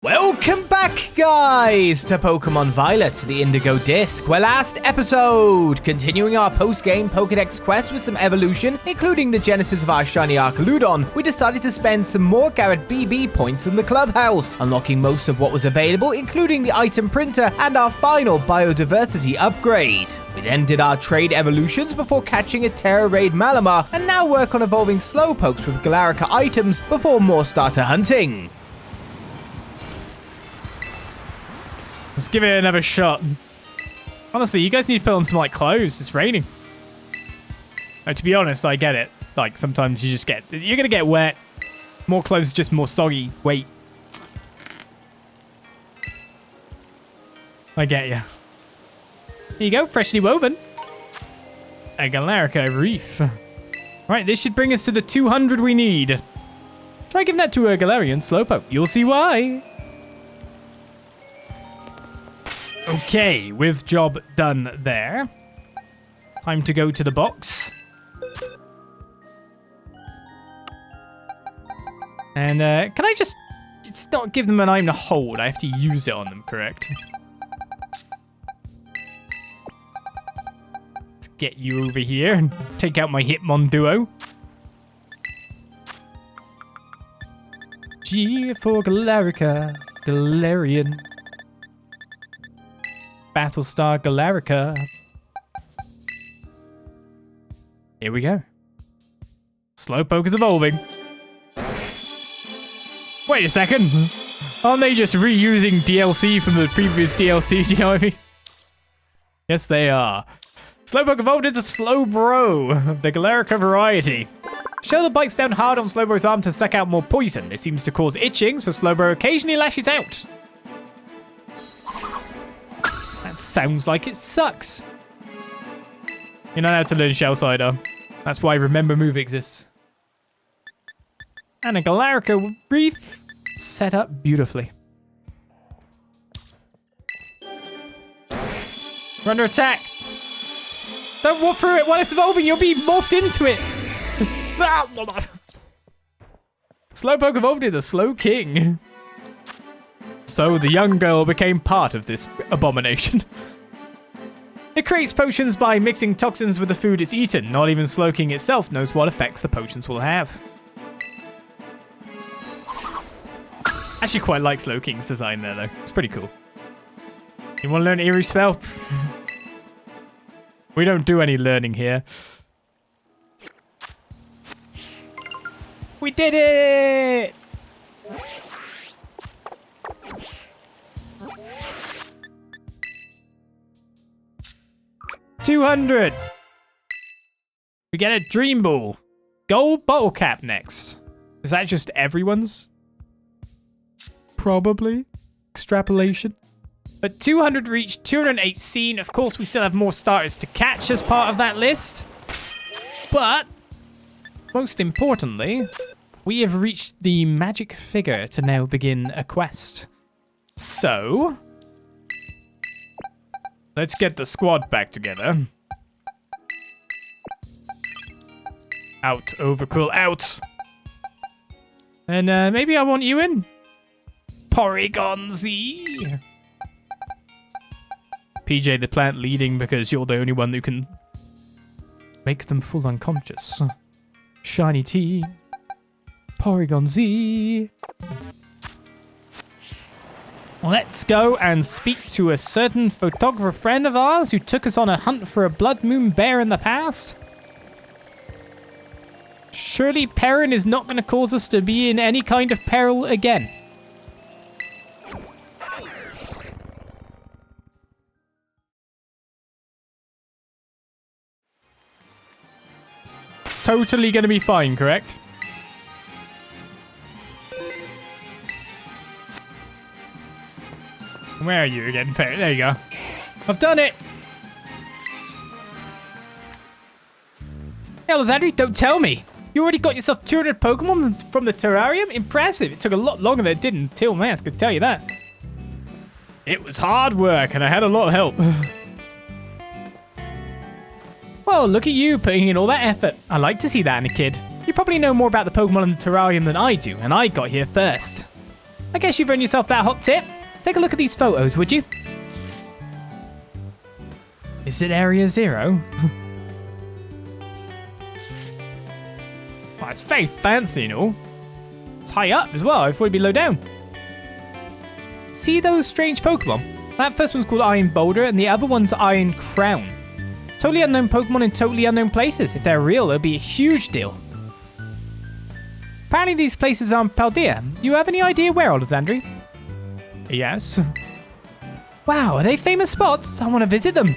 Welcome back, guys, to Pokémon Violet, the Indigo Disk, where last episode, continuing our post-game Pokédex quest with some evolution, including the genesis of our shiny Archaludon, we decided to spend some more Garrett BB points in the clubhouse, unlocking most of what was available, including the item printer and our final biodiversity upgrade. We then did our trade evolutions before catching a Terra Raid Malamar, and now work on evolving Slowpokes with Galarica items before more starter hunting. Let's give it another shot. Honestly, you guys need to put on some like clothes. It's raining. Like, to be honest, I get it. Like, sometimes you're gonna get wet. More clothes is just more soggy weight. I get you. Here you go, freshly woven. A Galarica reef. Right, this should bring us to the 200 we need. Try giving that to a Galarian Slowpoke. You'll see why. Okay, with job done there. Time to go to the box. And can I just... It's not give them an item to hold. I have to use it on them, correct? Let's get you over here and take out my Hitmon duo. G for Galarica. Galarian. Battlestar Galarica. Here we go. Slowpoke is evolving. Wait a second. Aren't they just reusing DLC from the previous DLCs, you know what I mean? Yes, they are. Slowpoke evolved into Slowbro, the Galarica variety. Shoulder bites down hard on Slowbro's arm to suck out more poison. It seems to cause itching, so Slowbro occasionally lashes out. Sounds like it sucks. You're not allowed to learn Shell Cider. That's why Remember Move exists. And a Galarica Reef set up beautifully. We're under attack. Don't walk through it while it's evolving. You'll be morphed into it. Slowpoke evolved into Slow King. So the young girl became part of this abomination. It creates potions by mixing toxins with the food it's eaten. Not even Slow King itself knows what effects the potions will have. Actually quite like Slow King's design there though. It's pretty cool. You want to learn Eerie Spell? We don't do any learning here. We did it! 200. We get a Dream Ball. Gold bottle cap next. Is that just everyone's? Probably. Extrapolation. But 200 reached, 208 seen. Of course, we still have more starters to catch as part of that list. But, most importantly, we have reached the magic figure to now begin a quest. So... let's get the squad back together. Out, Overcool, out! And maybe I want you in? Porygon Z! PJ the plant leading because you're the only one who can make them full unconscious. Shiny T. Porygon Z. Let's go and speak to a certain photographer friend of ours who took us on a hunt for a Blood Moon bear in the past. Surely Perrin is not going to cause us to be in any kind of peril again. It's totally going to be fine, correct? Where are you again, Perrin? There you go. I've done it! Hey, Olizandri, don't tell me! You already got yourself 200 Pokemon from the Terarium? Impressive! It took a lot longer than it did until Mask, I can tell you that. It was hard work, and I had a lot of help. Well, look at you putting in all that effort. I like to see that in a kid. You probably know more about the Pokemon in the Terarium than I do, and I got here first. I guess you've earned yourself that hot tip. Take a look at these photos, would you? Is it Area 0? Well, it's very fancy and all. It's high up as well. I thought it'd be low down. See those strange Pokemon? That first one's called Iron Boulder and the other one's Iron Crown. Totally unknown Pokemon in totally unknown places. If they're real, it'll be a huge deal. Apparently these places are in Paldea. You have any idea where, Olizandri? Yes. Wow, are they famous spots? I want to visit them.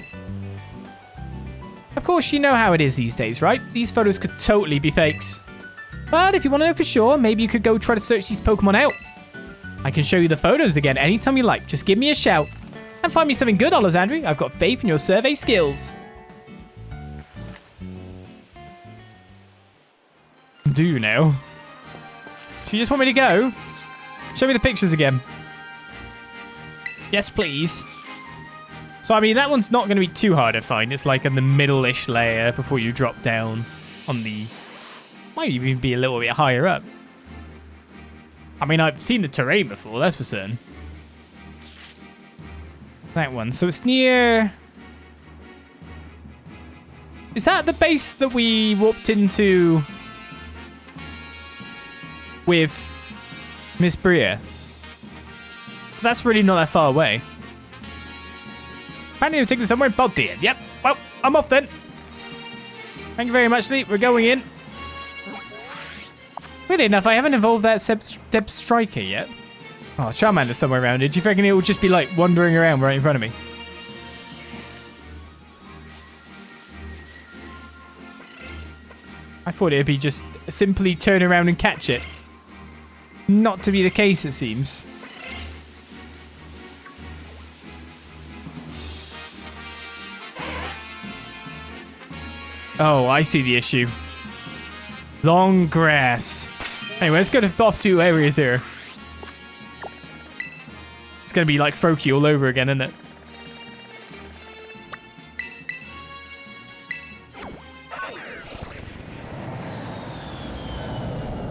Of course, you know how it is these days, right? These photos could totally be fakes. But if you want to know for sure, maybe you could go try to search these Pokemon out. I can show you the photos again anytime you like. Just give me a shout. And find me something good, Olizandri. I've got faith in your survey skills. Do you now? Do you just want me to go? Show me the pictures again. Yes, please. So, I mean, that one's not going to be too hard to find. It's like in the middle-ish layer before you drop down on the... Might even be a little bit higher up. I mean, I've seen the terrain before, that's for certain. That one. So it's near... Is that the base that we warped into with Miss Bria? So that's really not that far away. Apparently we've taken somewhere in Boulder. Yep. Well, I'm off then. Thank you very much, Lee. We're going in. Weirdly enough, I haven't evolved that Step Striker yet. Oh, Charmander's somewhere around here. Do you reckon it will just be like wandering around right in front of me? I thought it'd be just simply turn around and catch it. Not to be the case, it seems. Oh, I see the issue. Long grass. Anyway, let's go off to Area 0. It's going to be like Froakie all over again, isn't it?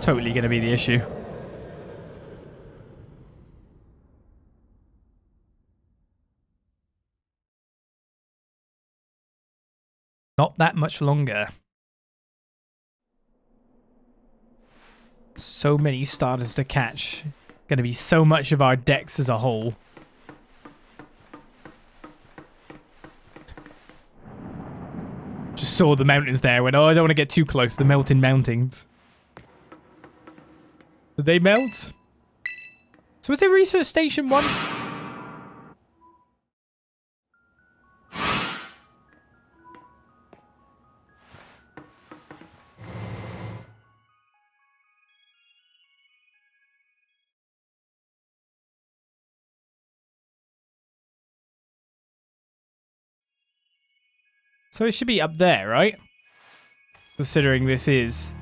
Totally going to be the issue. Not that much longer. So many starters to catch. Going to be so much of our decks as a whole. Just saw the mountains there. Went, oh, I don't want to get too close. The melting mountains. Did they melt? So is it Research Station 1? So it should be up there, right? Considering this is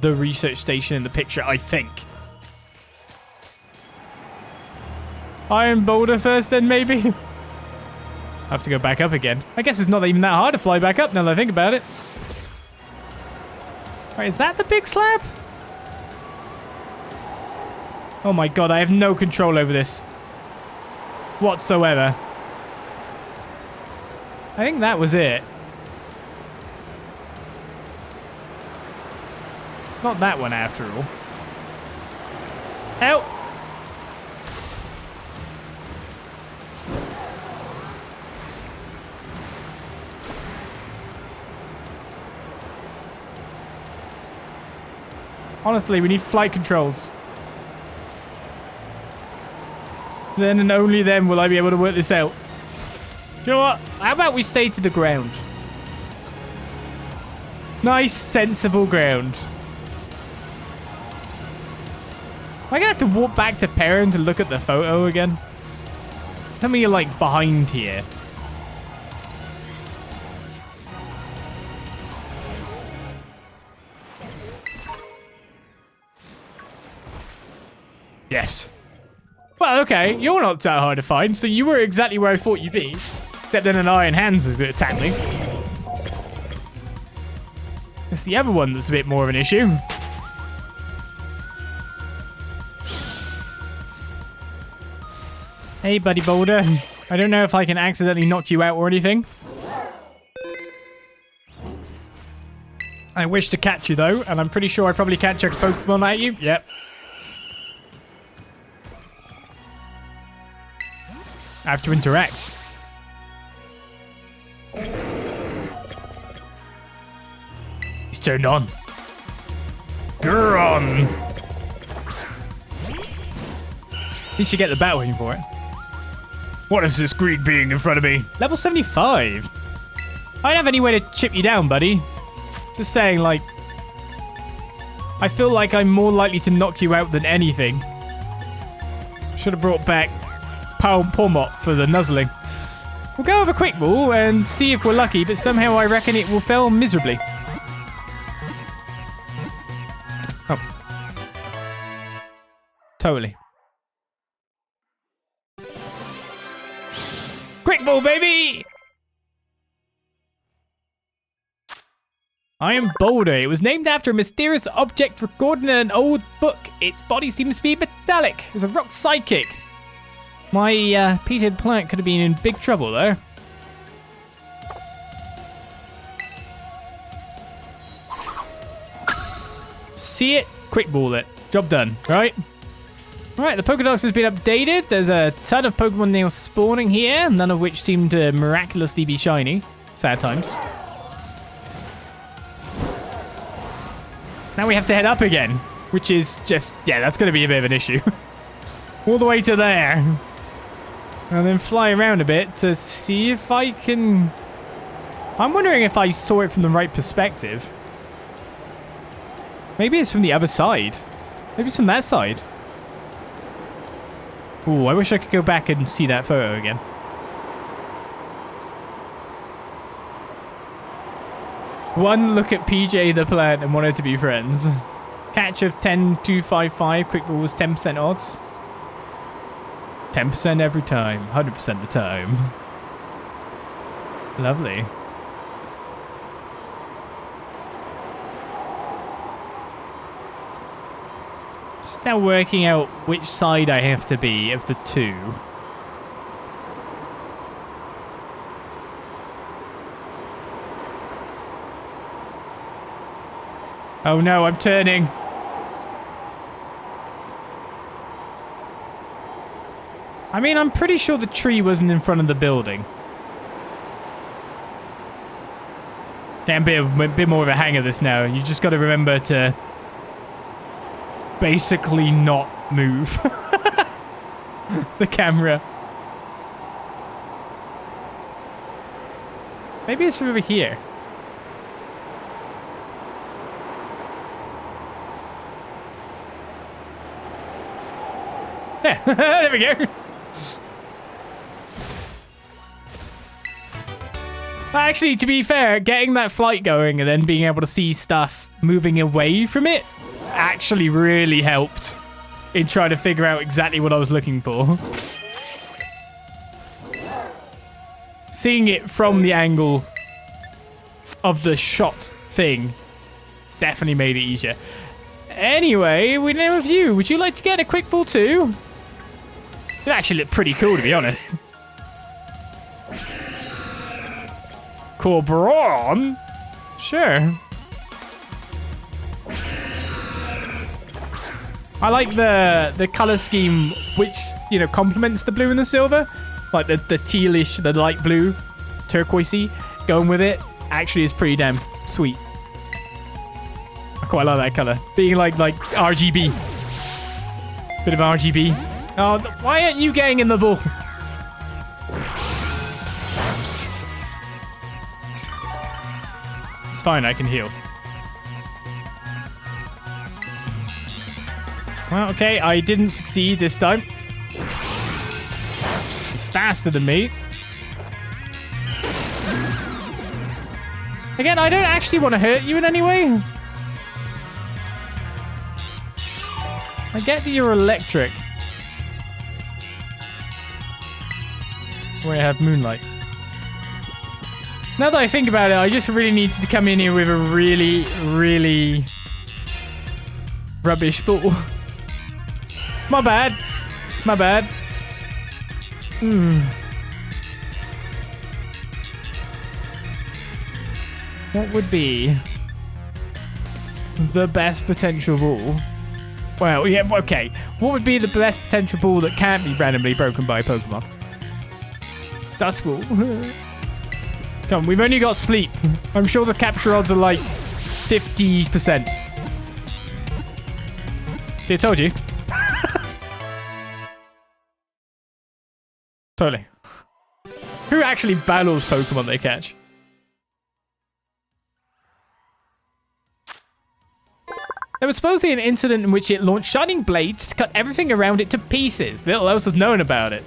the research station in the picture, I think. Iron Boulder first, then maybe? I have to go back up again. I guess it's not even that hard to fly back up now that I think about it. Right, is that the big slab? Oh my god, I have no control over this. Whatsoever. I think that was it. It's not that one after all. Help! Honestly, we need flight controls. Then and only then will I be able to work this out. You know what? How about we stay to the ground? Nice, sensible ground. Am I going to have to walk back to Perrin to look at the photo again? Tell me you're like behind here. Yes. Well, okay. You're not that hard to find, so you were exactly where I thought you'd be. Except then an Iron Hands is going to attack me. It's the other one that's a bit more of an issue. Hey, buddy Boulder. I don't know if I can accidentally knock you out or anything. I wish to catch you, though, and I'm pretty sure I probably can't chuck a Pokemon at you. Yep. I have to interact. He's turned on. Guron! At least you get the battle wing for it. What is this green being in front of me? Level 75. I don't have any way to chip you down, buddy. Just saying, like... I feel like I'm more likely to knock you out than anything. Should have brought back Pomot for the nuzzling. We'll go with a quick ball and see if we're lucky, but somehow I reckon it will fail miserably. Oh. Totally. Quick ball, baby! Iron Boulder. It was named after a mysterious object recorded in an old book. Its body seems to be metallic. It's a rock psychic. My peated plant could have been in big trouble, though. See it, quick ball it. Job done, right? Right, the Pokédex has been updated. There's a ton of Pokemon nails spawning here, none of which seem to miraculously be shiny. Sad times. Now we have to head up again, which is just, yeah, that's going to be a bit of an issue. All the way to there. And then fly around a bit to see if I can... I'm wondering if I saw it from the right perspective. Maybe it's from the other side. Maybe it's from that side. Ooh, I wish I could go back and see that photo again. One look at PJ the plant and wanted to be friends. Catch of 10,255. Quick ball was 10% odds. 10% every time. 100% the time. Lovely. Just now working out which side I have to be of the two. Oh no, I'm turning. I mean, I'm pretty sure the tree wasn't in front of the building. Getting a bit more of a hang of this now. You just got to remember to basically not move the camera. Maybe it's from over here. Yeah, there we go. Actually, to be fair, getting that flight going and then being able to see stuff moving away from it actually really helped in trying to figure out exactly what I was looking for. Seeing it from the angle of the shot thing definitely made it easier. Anyway, we now have you. Would you like to get a quick ball too? It actually looked pretty cool, to be honest. Corbron? Sure. I like the color scheme, which, you know, complements the blue and the silver. Like the tealish, the light blue, turquoisey, going with it actually is pretty damn sweet. I quite like that color. Being like RGB. Bit of RGB. Oh, why aren't you getting in the ball? It's fine, I can heal. Well, okay, I didn't succeed this time. It's faster than me. Again, I don't actually want to hurt you in any way. I get that you're electric. Where I have moonlight. Now that I think about it, I just really need to come in here with a really, really rubbish ball. My bad. My bad. What would be the best potential ball? Well, yeah, okay. What would be the best potential ball that can't be randomly broken by a Pokemon? Dusk Ball. Come on, we've only got Sleep. I'm sure the capture odds are like 50%. See, I told you. Totally. Who actually battles Pokemon they catch? There was supposedly an incident in which it launched shining blades to cut everything around it to pieces. Little else was known about it.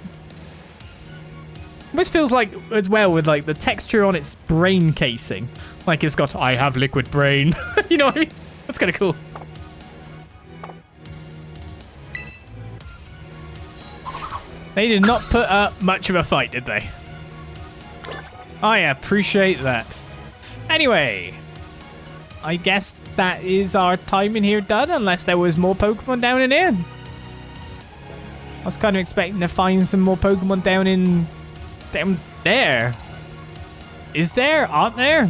This feels like, as well, with like the texture on its brain casing. Like it's got, I have liquid brain. You know what I mean? That's kind of cool. They did not put up much of a fight, did they? I appreciate that. Anyway, I guess that is our time in here done, unless there was more Pokemon down in here. I was kind of expecting to find some more Pokemon down there. Is there? Aren't there?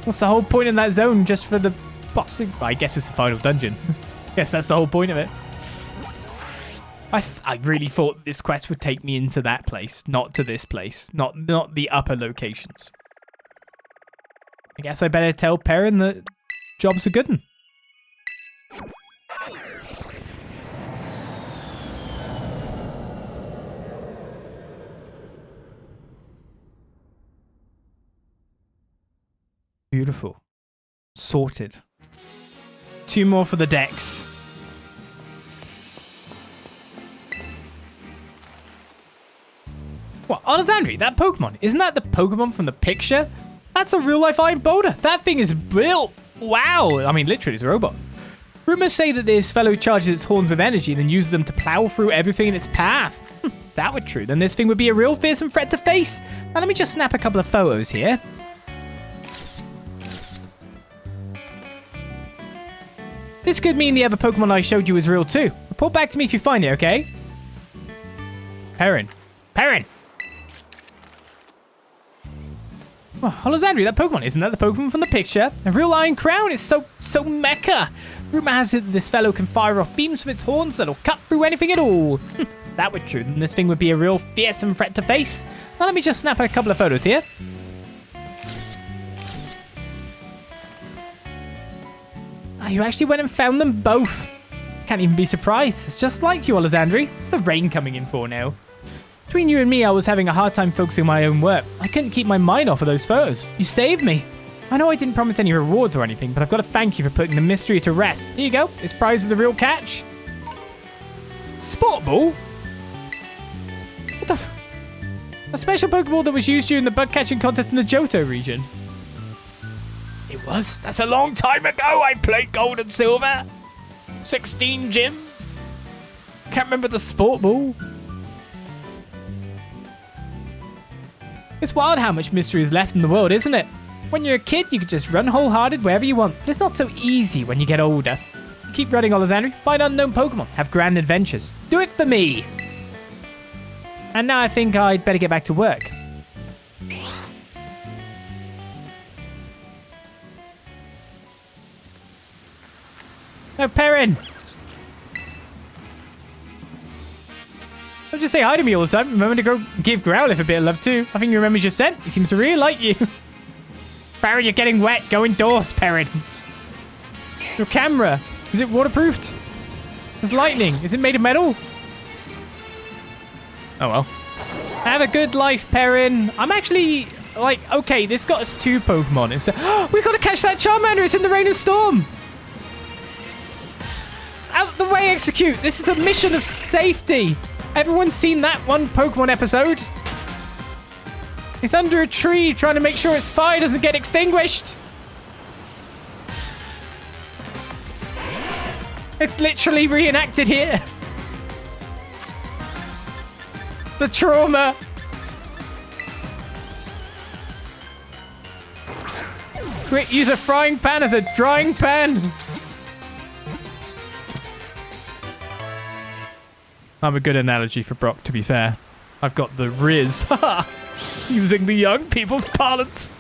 What's the whole point in that zone? Just for the bossing? I guess it's the final dungeon. Guess that's the whole point of it. I really thought this quest would take me into that place, not to this place, not the upper locations. I guess I better tell Perrin that job's a good one. Beautiful. Sorted. 2 more for the Dex. What, Olizandri, that Pokemon? Isn't that the Pokemon from the picture? That's a real-life Iron Boulder. That thing is built. Wow. I mean, literally, it's a robot. Rumors say that this fellow charges its horns with energy and then uses them to plow through everything in its path. If that were true, then this thing would be a real fearsome threat to face. Now, let me just snap a couple of photos here. This could mean the other Pokemon I showed you is real too. Report back to me if you find it, okay? Perrin. Perrin! Oh, Olizandri, that Pokemon. Isn't that the Pokemon from the picture? A real iron crown is so mecha. Rumor has it that this fellow can fire off beams from its horns that'll cut through anything at all. If that were true, then this thing would be a real fearsome threat to face. Now let me just snap a couple of photos here. You actually went and found them both. Can't even be surprised. It's just like you, Olizandri. It's the rain coming in for now. Between you and me, I was having a hard time focusing on my own work. I couldn't keep my mind off of those photos. You saved me. I know I didn't promise any rewards or anything, but I've got to thank you for putting the mystery to rest. Here you go. This prize is a real catch. Sport Ball? What the a special Pokeball that was used during the bug catching contest in the Johto region. It was? That's a long time ago. I played Gold and Silver. 16 gyms. Can't remember the Sport Ball. It's wild how much mystery is left in the world, isn't it? When you're a kid, you can just run wholehearted wherever you want. But it's not so easy when you get older. Keep running, Olizandri. Find unknown Pokemon. Have grand adventures. Do it for me. And now I think I'd better get back to work. No, Perrin. Don't just say hi to me all the time. Remember to go give Growlithe a bit of love too. I think he remembers your scent. He seems to really like you. Perrin, you're getting wet. Go indoors, Perrin. Your camera. Is it waterproofed? There's lightning. Is it made of metal? Oh well. Have a good life, Perrin. I'm actually like, okay, this got us 2 Pokemon instead. We've got to catch that Charmander. It's in the rain and storm. Out the way, Execute. This is a mission of safety. Everyone's seen that one Pokemon episode. It's under a tree trying to make sure its fire doesn't get extinguished. It's literally reenacted here. The trauma. Quick, use a frying pan as a drying pan. I'm a good analogy for Brock, to be fair. I've got the Riz. Using the young people's parlance.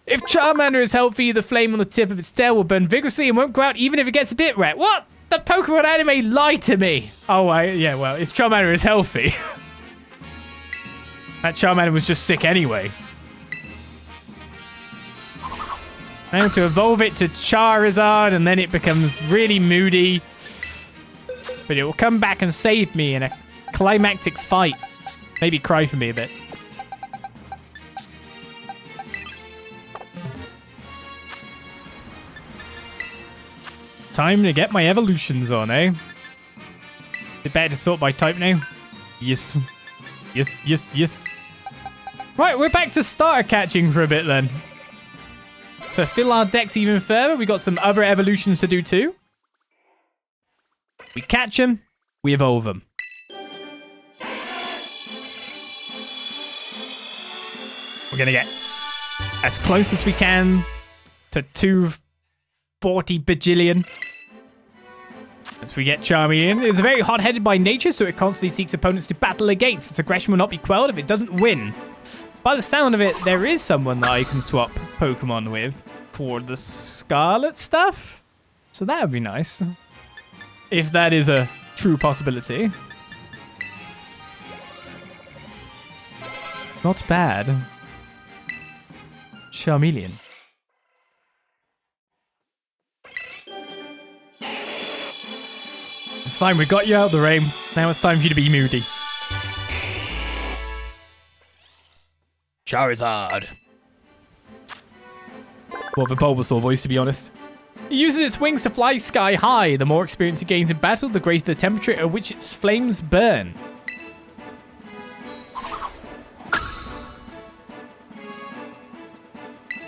If Charmander is healthy, the flame on the tip of its tail will burn vigorously and won't go out even if it gets a bit wet. What? The Pokemon anime lied to me. Oh, yeah, well, if Charmander is healthy. That Charmander was just sick anyway. I have to evolve it to Charizard, and then it becomes really moody. But it will come back and save me in a climactic fight. Maybe cry for me a bit. Time to get my evolutions on, eh? Is it better to sort by type now? Yes. Yes, yes, yes. Right, we're back to starter catching for a bit then. To fill our decks even further, we got some other evolutions to do too. We catch them, we evolve them. We're going to get as close as we can to 240 bajillion. As we get Charmeleon. It's very hot-headed by nature, so it constantly seeks opponents to battle against. Its aggression will not be quelled if it doesn't win. By the sound of it, there is someone that I can swap Pokemon with for the Scarlet stuff. So that would be nice. If that is a true possibility. Not bad. Charmeleon. It's fine, we got you out of the rain. Now it's time for you to be moody. Charizard. More of a Bulbasaur voice, to be honest. It uses its wings to fly sky high. The more experience it gains in battle, the greater the temperature at which its flames burn.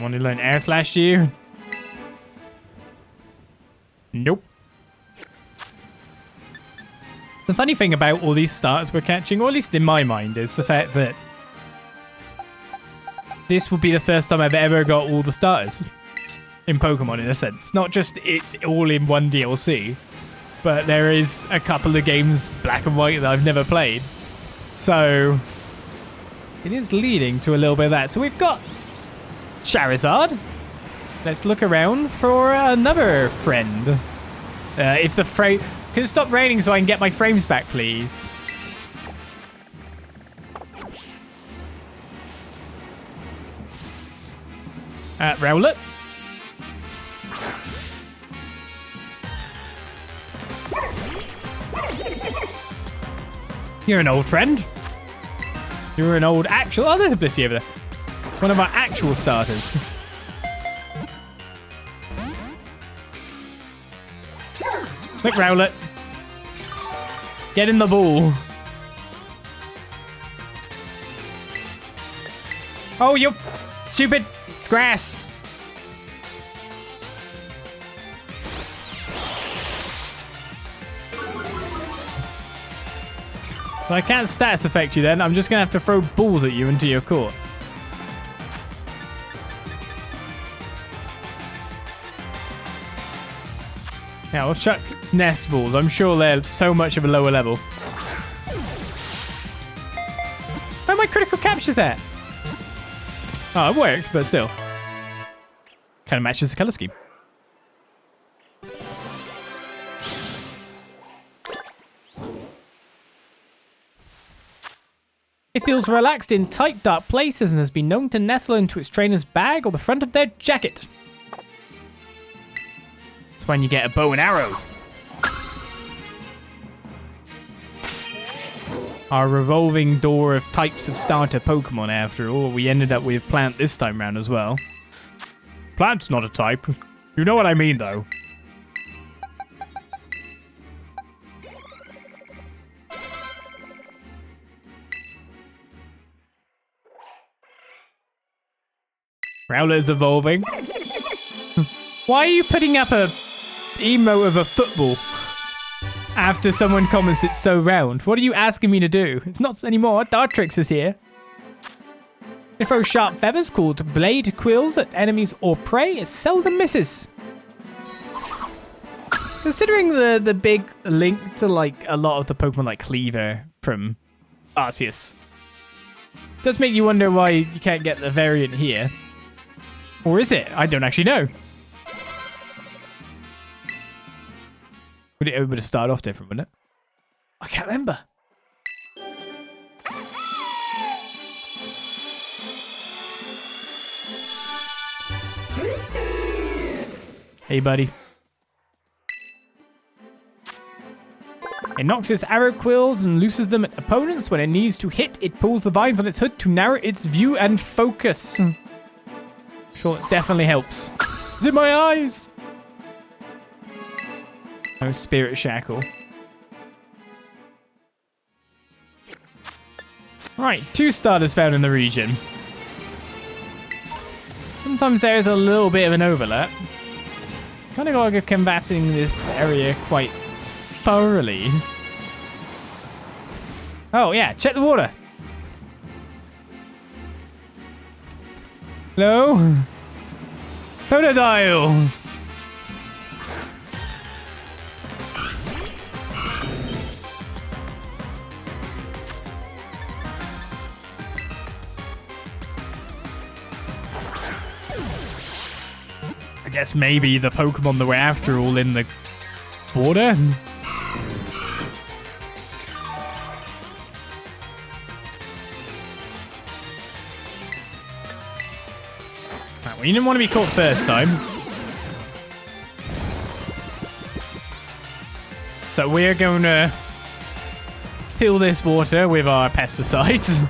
Want to learn Air Slash you? Nope. The funny thing about all these starters we're catching, or at least in my mind, is the fact that this will be the first time I've ever got all the starters in Pokemon, in a sense. Not just it's all in one DLC, but there is a couple of games, Black and White, that I've never played. So it is leading to a little bit of that. So we've got Charizard. Let's look around for another friend. If the frame... Can it stop raining so I can get my frames back, please? Rowlet. You're an old friend. You're an old actual... Oh, there's a Blissey over there. One of our actual starters. Quick, Rowlet. Get in the ball. Oh, you stupid. It's grass. So I can't status affect you then. I'm just going to have to throw balls at you into your court. Yeah, we'll chuck nest balls. I'm sure they're so much of a lower level. Where are my critical captures at? Oh, it worked, but still. Kind of matches the color scheme. It feels relaxed in tight, dark places and has been known to nestle into its trainer's bag or the front of their jacket. That's when you get a bow and arrow. Our revolving door of types of starter Pokemon, after all. We ended up with Plant this time round as well. Plant's not a type. You know what I mean, though. Rowlet's evolving. Why are you putting up a emote of a football after someone comments it's so round? What are you asking me to do? It's not anymore. Dartrix is here. It throws sharp feathers called blade quills at enemies or prey. It seldom misses. Considering the big link to like a lot of the Pokemon like Cleaver from Arceus, does make you wonder why you can't get the variant here. Or is it? I don't actually know. It would have started off different, wouldn't it? I can't remember. Hey, buddy. It knocks its arrow quills and looses them at opponents. When it needs to hit, it pulls the vines on its hood to narrow its view and focus. Sure, it definitely helps. It's in my eyes! Oh, Spirit Shackle. Right, 2 starters found in the region. Sometimes there is a little bit of an overlap. Kind of got to go canvassing this area quite thoroughly. Oh, yeah, check the water. Hello? Totodile! I guess maybe the Pokemon that we're after all in the water? Well, you didn't want to be caught first time. So we're going to fill this water with our pesticides.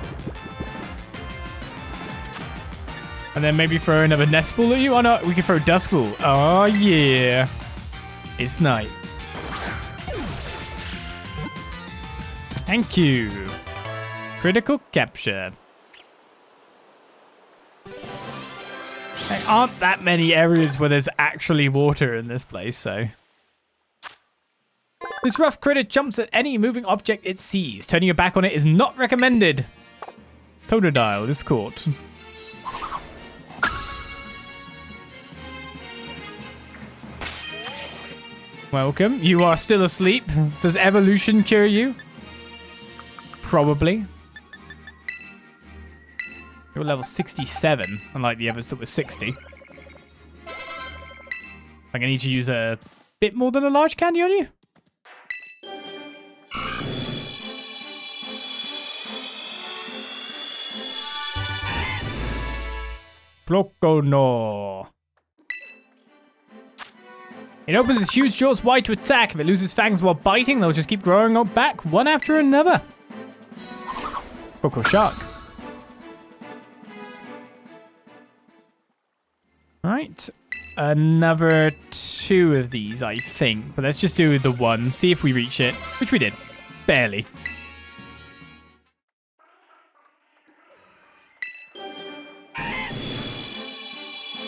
And then maybe throw another nest ball at you. Oh no, we can throw Dusk Ball. Oh yeah. It's night. Thank you. Critical capture. There aren't that many areas where there's actually water in this place, so. This rough critter jumps at any moving object it sees. Turning your back on it is not recommended. Totodile is caught. Welcome. You are still asleep. Does evolution cure you? Probably. You're level 67, unlike the others that were 60. I'm gonna need to use a bit more than a large candy on you. Plocono. It opens its huge jaws wide to attack. If it loses fangs while biting, they'll just keep growing up back, one after another. Coco Shark. Right. Another 2 of these, I think. But let's just do the 1. See if we reach it. Which we did. Barely.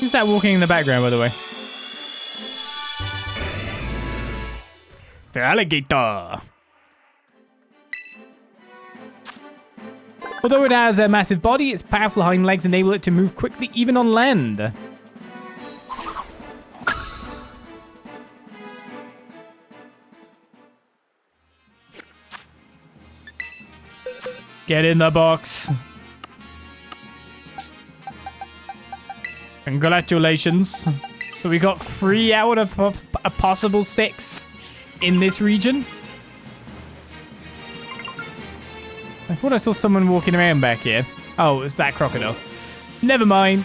Who's that walking in the background, by the way? The alligator. Although it has a massive body, its powerful hind legs enable it to move quickly even on land. Get in the box. Congratulations. So we got 3 out of a possible 6 in this region. I thought I saw someone walking around back here. Oh, it's that crocodile. Never mind.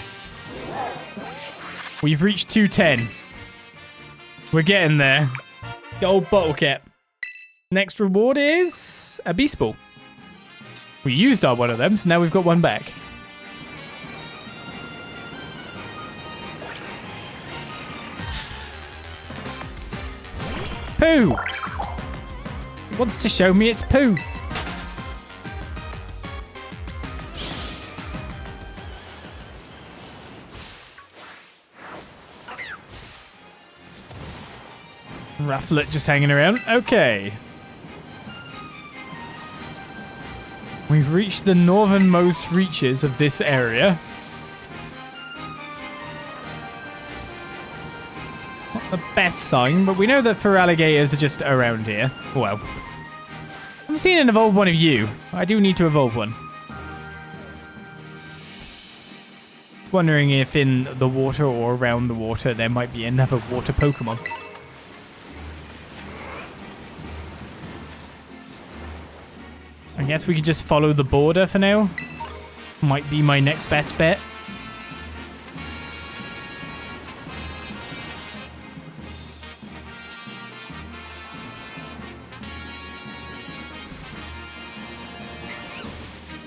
We've reached 210. We're getting there. The old bottle cap. Next reward is a beast ball. We used our one of them, so now we've got one back. Poo! It wants to show me its poo. Rufflet just hanging around. Okay. We've reached the northernmost reaches of this area. the best sign, but we know that Feraligators are just around here. Well, I'm seeing an evolved one of you. I do need to evolve one. Wondering if in the water or around the water there might be another water Pokemon. I guess we could just follow the border for now. Might be my next best bet.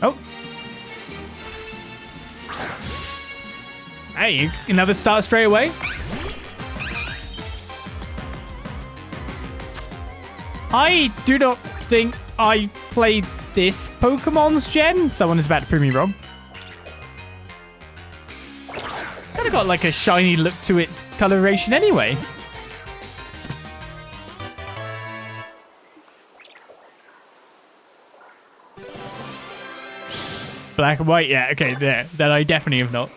Oh. Hey, another start straight away. I do not think I played this Pokemon's gen. Someone is about to prove me wrong. It's kind of got like a shiny look to its coloration anyway. Black and white, yeah, okay, there. That I definitely have not.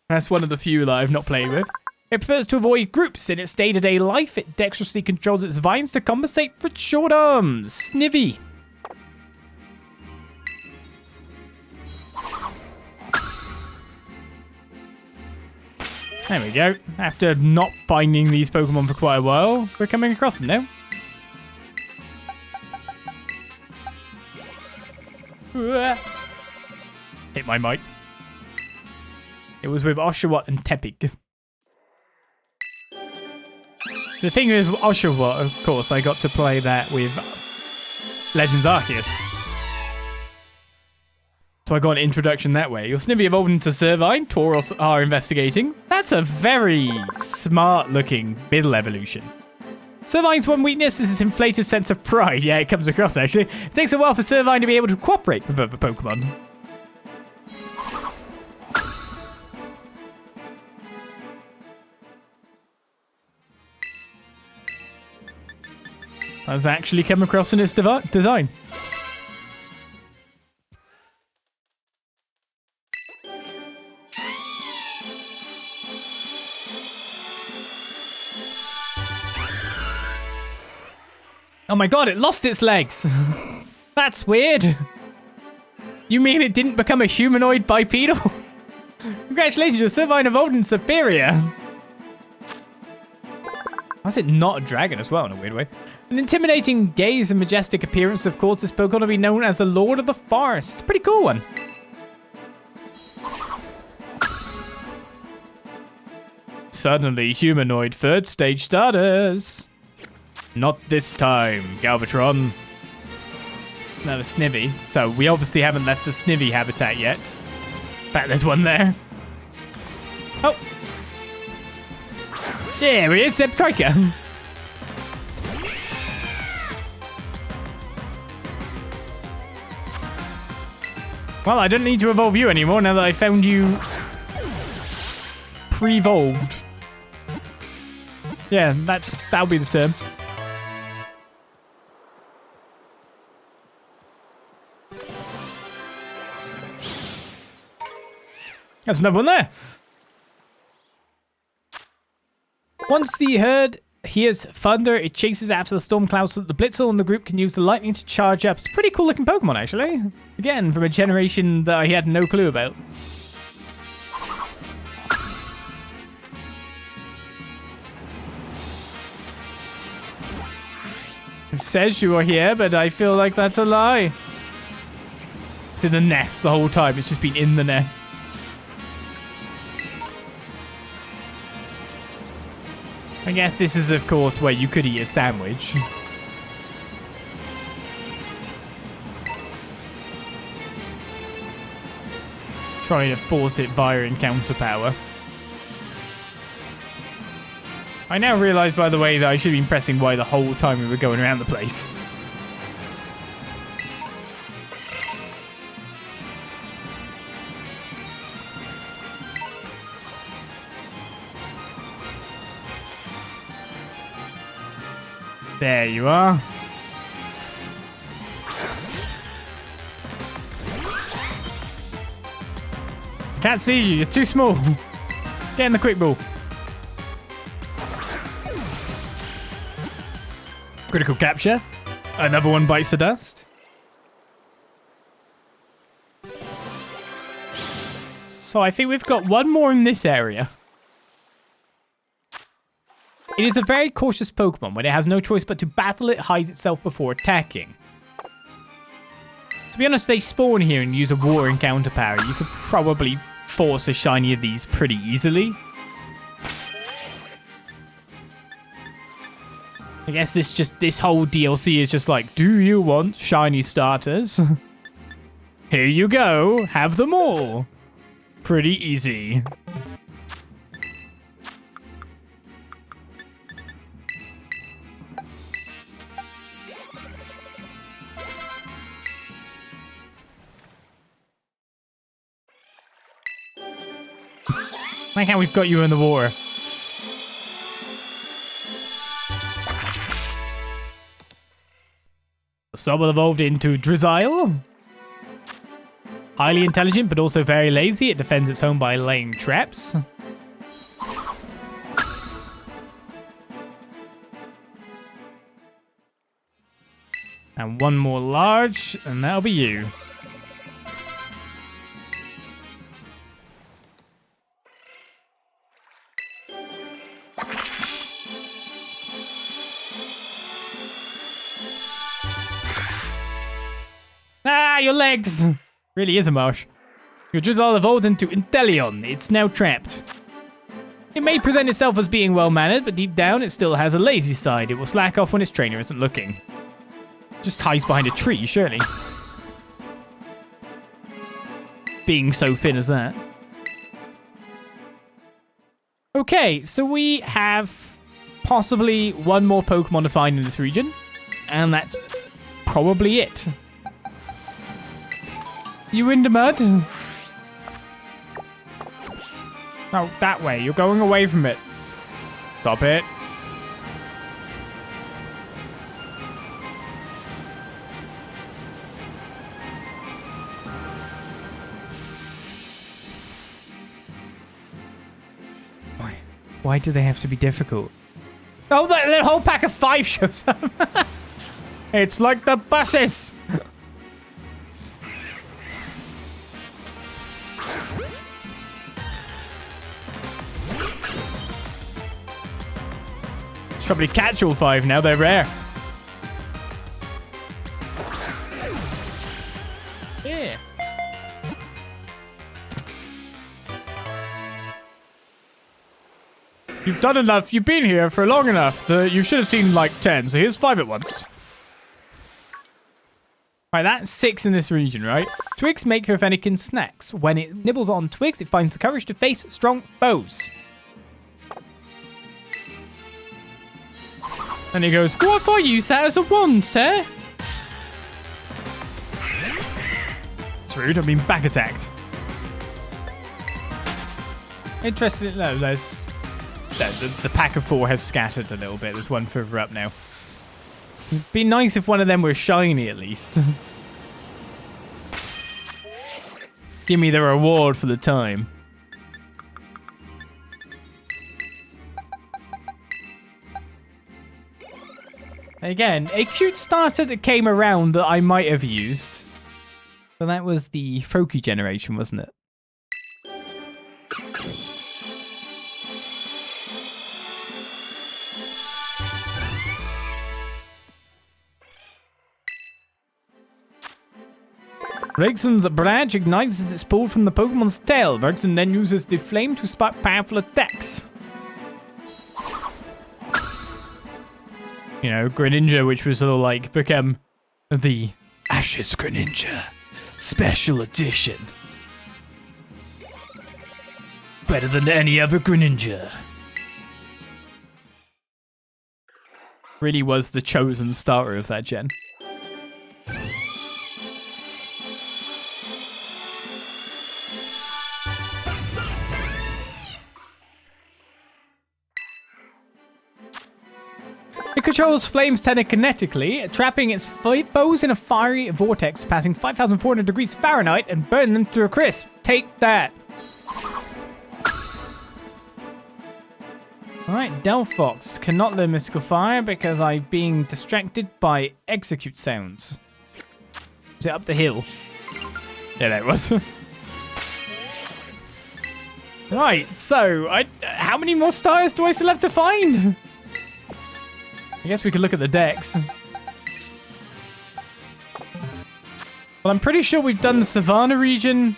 That's one of the few that I've not played with. It prefers to avoid groups in its day-to-day life. It dexterously controls its vines to compensate for its short arms. Snivy. There we go. After not finding these Pokemon for quite a while, we're coming across them now. Hit my mic. It was with Oshawott and Tepig. The thing with Oshawott, of course, I got to play that with Legends Arceus. So I got an introduction that way. Your Snivy evolved into Servine. Tauros are investigating. That's a very smart-looking middle evolution. Servine's one weakness is its inflated sense of pride. Yeah, it comes across, actually. It takes a while for Servine to be able to cooperate with other Pokemon. Has actually come across in its design. Oh my god, it lost its legs. That's weird. You mean it didn't become a humanoid bipedal? Congratulations, your Servine evolved in Superior. Why is it not a dragon as well in a weird way? An intimidating gaze and majestic appearance, of course, this Pokemon will be known as the Lord of the Forest. It's a pretty cool one. Suddenly, humanoid third stage starters. Not this time, Galvatron. Another Snivy. So we obviously haven't left the Snivy habitat yet. In fact, there's one there. Oh. There he is, Zebtrika. Well, I don't need to evolve you anymore now that I found you pre-evolved. Yeah, that'll be the term. There's another one there. Once the herd hears thunder, it chases after the storm clouds so that the Blitzel and the group can use the lightning to charge up. It's a pretty cool looking Pokemon, actually. Again, from a generation that I had no clue about. It says you are here, but I feel like that's a lie. It's in the nest the whole time. It's just been in the nest. I guess this is, of course, where you could eat a sandwich. Trying to force it via encounter power. I now realise, by the way, that I should have been pressing Y the whole time we were going around the place. There you are. Can't see you. You're too small. Get in the quick ball. Critical capture. Another one bites the dust. So I think we've got one more in this area. It is a very cautious Pokemon. When it has no choice but to battle, it hides itself before attacking. To be honest, they spawn here and use a water encounter power. You could probably force a shiny of these pretty easily. I guess this whole DLC is just like, do you want shiny starters? Here you go. Have them all. Pretty easy. Like how we've got you in the water. Sobble evolved into Drizzile. Highly intelligent, but also very lazy. It defends its home by laying traps. And one more large, and that'll be you. Ah, your legs! Really is a marsh. Your Drizzile evolved into Inteleon. It's now trapped. It may present itself as being well-mannered, but deep down it still has a lazy side. It will slack off when its trainer isn't looking. Just hides behind a tree, surely. Being so thin as that. Okay, so we have possibly one more Pokemon to find in this region. And that's probably it. You in the mud? No, that way. You're going away from it. Stop it. Why do they have to be difficult? Oh, the whole pack of 5 shows up. It's like the buses. Probably catch all 5 now, they're rare. Yeah. You've done enough, you've been here for long enough that you should have seen like 10, so here's 5 at once. Right, that's 6 in this region, right? Twigs make for Fennekin snacks. When it nibbles on twigs, it finds the courage to face strong foes. And he goes, what if I use that as a wand, sir? It's rude, I'm being back attacked. Interesting, no, there's... The pack of 4 has scattered a little bit. There's one further up now. It'd be nice if one of them were shiny at least. Give me the reward for the time. Again, a cute starter that came around that I might have used. But that was the Froakie generation, wasn't it? Bergson's branch ignites as it's pulled from the Pokemon's tail. Bergson then uses the flame to spark powerful attacks. You know, Greninja, which was sort of like become the Ashes Greninja Special Edition. Better than any other Greninja. Really was the chosen starter of that gen. It controls flames telekinetically, trapping its foes in a fiery vortex, passing 5,400 degrees Fahrenheit and burning them to a crisp. Take that. Alright, Delphox cannot learn Mystical Fire because I'm being distracted by execute sounds. Is it up the hill? Yeah, there it was. Right, so, how many more stars do I still have to find? I guess we could look at the decks. Well, I'm pretty sure we've done the Savannah region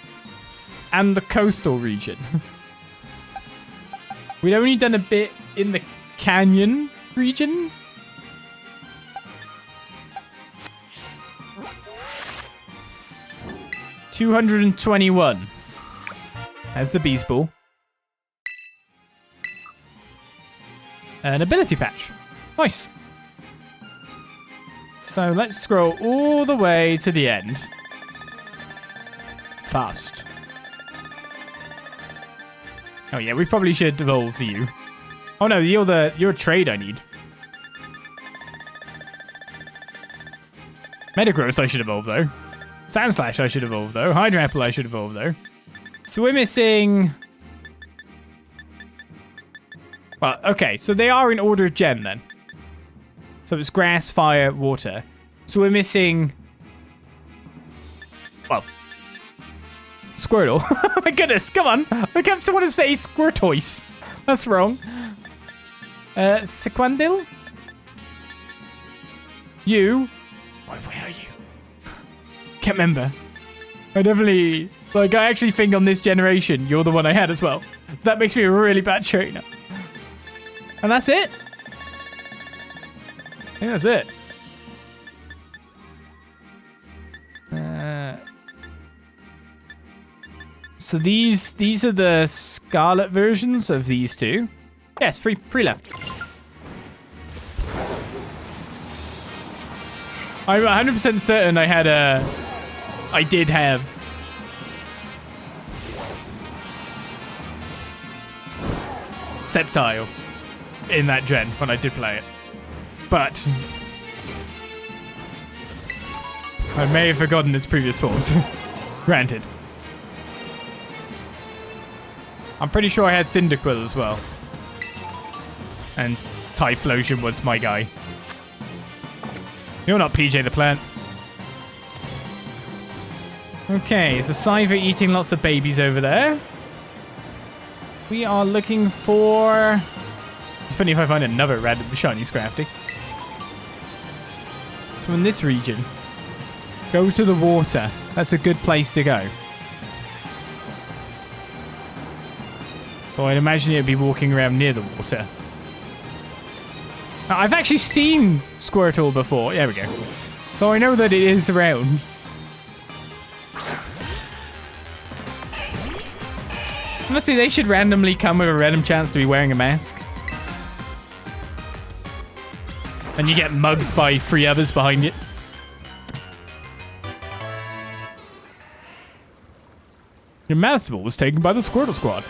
and the coastal region. We'd only done a bit in the canyon region. $221. As the Beast Ball. An ability patch. Nice. So let's scroll all the way to the end. Fast. Oh yeah, we probably should evolve you. Oh no, you're a trade I need. Metagross I should evolve though. Sandslash I should evolve though. Hydrapple I should evolve though. So we're missing... Well, okay, so they are in order of gem then. So it's grass, fire, water. So we're missing... Well... Squirtle. Oh my goodness, come on. I kept someone to say Squirtoise. That's wrong. Sequandil? You? Where are you? Can't remember. I definitely... Like, I actually think on this generation, you're the one I had as well. So that makes me a really bad trainer. And that's it? I think that's it. So these are the Scarlet versions of these two. Yes, free left. I'm 100% certain I did have Sceptile in that gen when I did play it. But I may have forgotten its previous forms. Granted. I'm pretty sure I had Cyndaquil as well. And Typhlosion was my guy. You're not PJ the plant. Okay, so Cyver eating lots of babies over there. We are looking for... It's funny if I find another random shiny Scrafty. So in this region, go to the water. That's a good place to go. So I'd imagine it'd be walking around near the water. Now, I've actually seen Squirtle before. There we go. So I know that it is around. Honestly, they should randomly come with a random chance to be wearing a mask. And you get mugged by 3 others behind it. Your mouse ball was taken by the Squirtle Squad.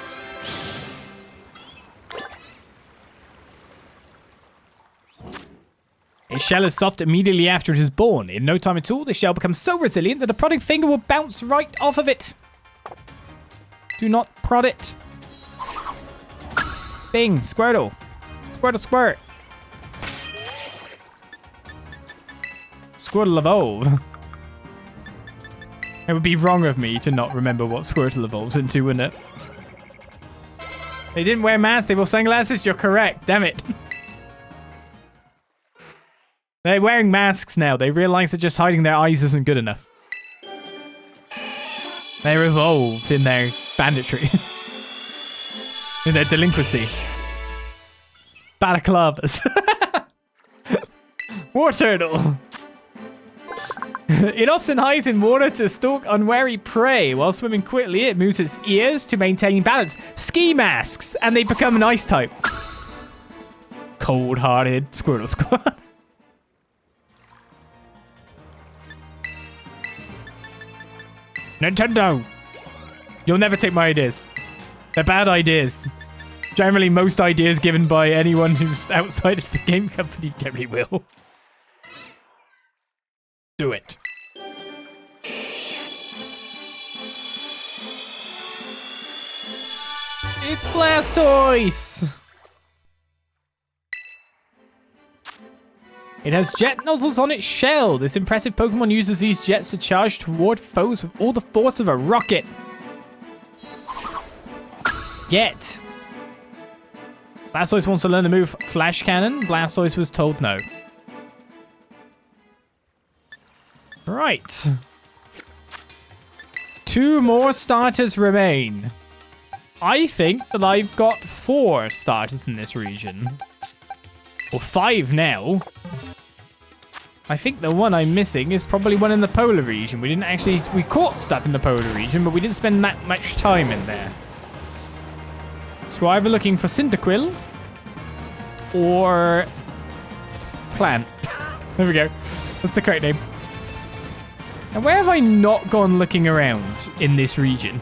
A shell is soft immediately after it is born. In no time at all, the shell becomes so resilient that a prodding finger will bounce right off of it. Do not prod it. Bing, Squirtle. Squirtle, squirt. Squirtle evolve. It would be wrong of me to not remember what Squirtle evolves into, wouldn't it? They didn't wear masks, they wore sunglasses. You're correct, damn it. They're wearing masks now. They realize that just hiding their eyes isn't good enough. They're evolved in their banditry. In their delinquency. Balaclavas. War turtle. It often hides in water to stalk unwary prey. While swimming quickly, it moves its ears to maintain balance. Ski masks, and they become an ice type. Cold-hearted Squirtle Squad. Nintendo! You'll never take my ideas. They're bad ideas. Generally, most ideas given by anyone who's outside of the game company generally will. Do it. It's Blastoise! It has jet nozzles on its shell. This impressive Pokemon uses these jets to charge toward foes with all the force of a rocket. Get. Blastoise wants to learn the move Flash Cannon. Blastoise was told no. Right. 2 more starters remain. I think that I've got 4 starters in this region. Or 5 now. I think the one I'm missing is probably one in the polar region. We caught stuff in the polar region, but we didn't spend that much time in there. So we're either looking for Cyndaquil or Plant. There we go. That's the correct name. And where have I not gone looking around in this region?